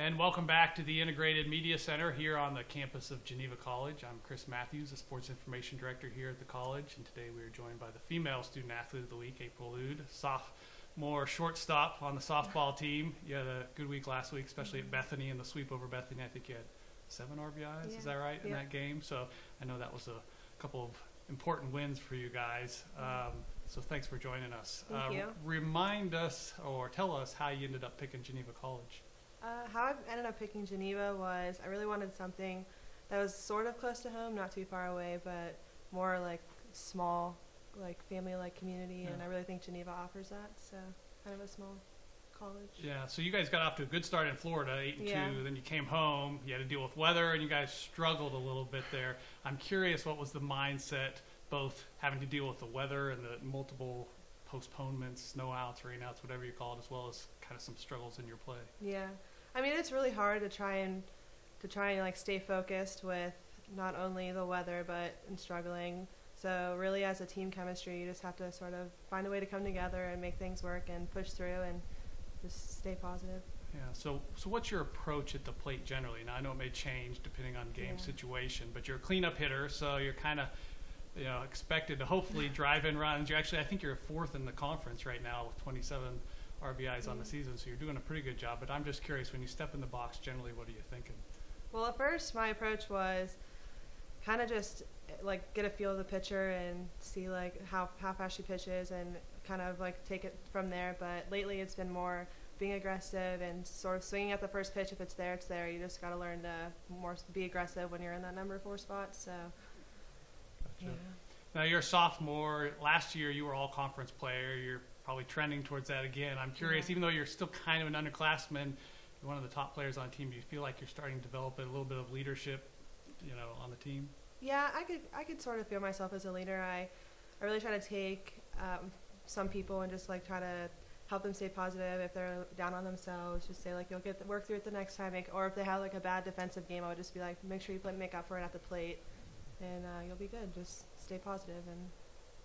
And welcome back to the Integrated Media Center here on the campus of Geneva College. I'm Chris Matthews, the Sports Information Director here at the college, and today we are joined by the female Student Athlete of the Week, April Lude, sophomore shortstop on the softball team. You had a good week last week, especially at Bethany and the sweep over Bethany. I think you had 7 RBIs, is that right, in that game? So I know that was a couple of important wins for you guys. So thanks for joining us. Thank you. Remind us or tell us how you ended up picking Geneva College. How I ended up picking Geneva was I really wanted something that was sort of close to home, not too far away, but more like small, like family-like community, and I really think Geneva offers that, so kind of a small college. Yeah, so you guys got off to a good start in Florida, 8-2, then you came home, you had to deal with weather, and you guys struggled a little bit there. I'm curious, what was the mindset, both having to deal with the weather and the multiple postponements, snow outs, rain outs, whatever you call it, as well as kind of some struggles in your play? Yeah. I mean, it's really hard to try and like stay focused with not only the weather but in struggling. So really, as a team chemistry, you just have to sort of find a way to come together and make things work and push through and just stay positive. Yeah. So what's your approach at the plate generally? Now I know it may change depending on game situation, but you're a cleanup hitter, so you're kind of expected to hopefully drive in runs. I think you're 4th in the conference right now with 27 RBIs on the season, so you're doing a pretty good job. But I'm just curious, when you step in the box, generally, what are you thinking? Well, at first, my approach was kind of just like get a feel of the pitcher and see like how fast she pitches and kind of like take it from there. But lately, it's been more being aggressive and sort of swinging at the first pitch. If it's there, it's there. You just got to learn to more be aggressive when you're in that number 4 spot. So, gotcha. Now you're a sophomore. Last year, you were all conference player. You're probably trending towards that again. I'm curious, even though you're still kind of an underclassman, you're one of the top players on the team, do you feel like you're starting to develop a little bit of leadership, on the team? Yeah, I could sort of feel myself as a leader. I really try to take some people and just like try to help them stay positive. If they're down on themselves, just say like you'll work through it the next time. Or if they have like a bad defensive game, I would just be like, make sure you make up for it at the plate, and you'll be good. Just stay positive and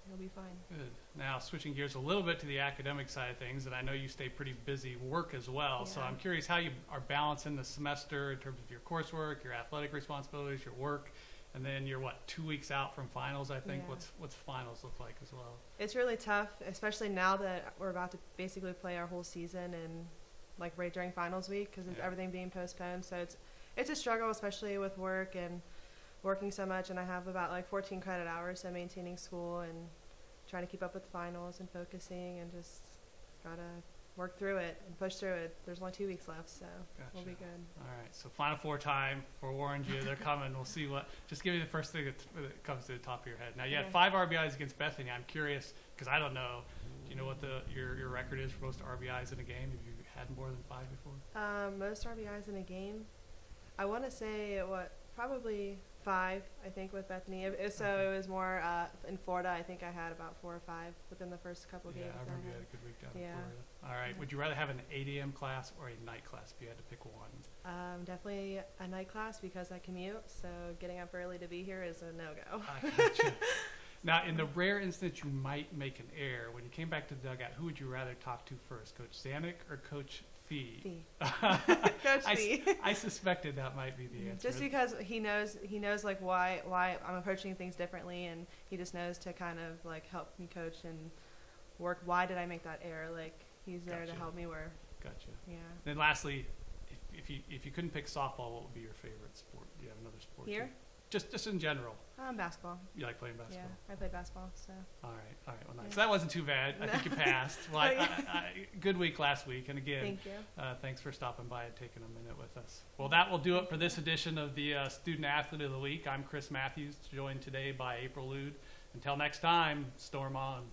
you'll be fine. Good. Now, switching gears a little bit to the academic side of things, and I know you stay pretty busy work as well, so I'm curious how you are balancing the semester in terms of your coursework, your athletic responsibilities, your work, and then you're, 2 weeks out from finals, I think? Yeah. What's finals look like as well? It's really tough, especially now that we're about to basically play our whole season and like right during finals week because of everything being postponed. So it's a struggle, especially with work and working so much, and I have about like 14 credit hours, so maintaining school and trying to keep up with the finals and focusing and just gotta work through it and push through it. There's only 2 weeks left, so we'll be good. All right, so Final Four time, forewarned you, they're coming. We'll see just give me the first thing that comes to the top of your head. Now, you had 5 RBIs against Bethany. I'm curious, because I don't know, do you know what your record is for most RBIs in a game? Have you had more than 5 before? Most RBIs in a game? I want to say, probably 5, I think, with Bethany. It was more in Florida. I think I had about 4 or 5 within the first couple of games. Yeah, I remember you had a good week down in Florida. All right. Yeah. Would you rather have an 8 a.m. class or a night class if you had to pick one? Definitely a night class because I commute, so getting up early to be here is a no-go. I gotcha. Now, in the rare instance you might make an error, when you came back to the dugout, who would you rather talk to first, Coach Zanuck or Coach Fee? Coach Fee. I suspected that might be the answer. Just because he knows like why I'm approaching things differently, and he just knows to kind of like help me coach and work. Why did I make that error? Like he's there to help me where. Gotcha. Yeah. Then lastly, if you couldn't pick softball, what would be your favorite sport? Do you have another sport? Here? Just in general. Basketball. You like playing basketball? Yeah, I play basketball. So. All right. Well, nice. So that wasn't too bad. I think you passed. Well, good week last week, and again, thank you. Thanks for stopping by and taking a minute with us. Well, that will do it for this edition of the Student Athlete of the Week. I'm Chris Matthews, joined today by April Lude. Until next time, storm on.